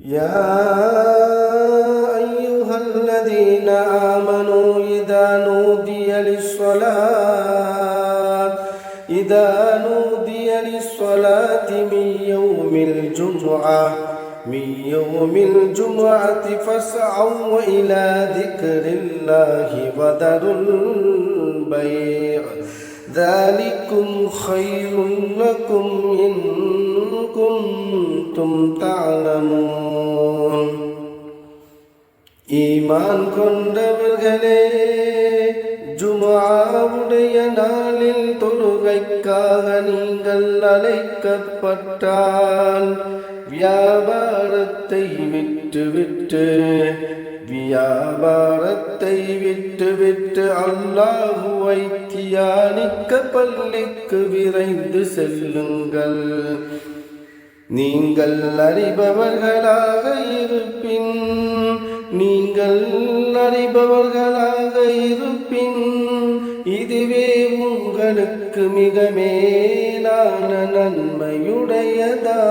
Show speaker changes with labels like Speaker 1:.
Speaker 1: يا أيها الذين آمنوا إذا نودي للصلاة من يوم الجمعة فاسعوا إلى ذكر الله وذروا البيع ذلكم خير لكم إن كنتم تعلمون. ஈமான் கொண்டவர்களே, ஜும்ஆவுடைய நாளில் தொழுகைக்காக நீங்கள் அழைக்கப்பட்டால் வியாபாரத்தை விட்டுவிட்டு அல்லாஹுவை தியானிக்க பள்ளிக்கு விரைந்து செல்லுங்கள். நீங்கள் அறிபவர்களாக இருப்பின் இதுவே உங்களுக்கு மிக மேலான நன்மையுடையதா.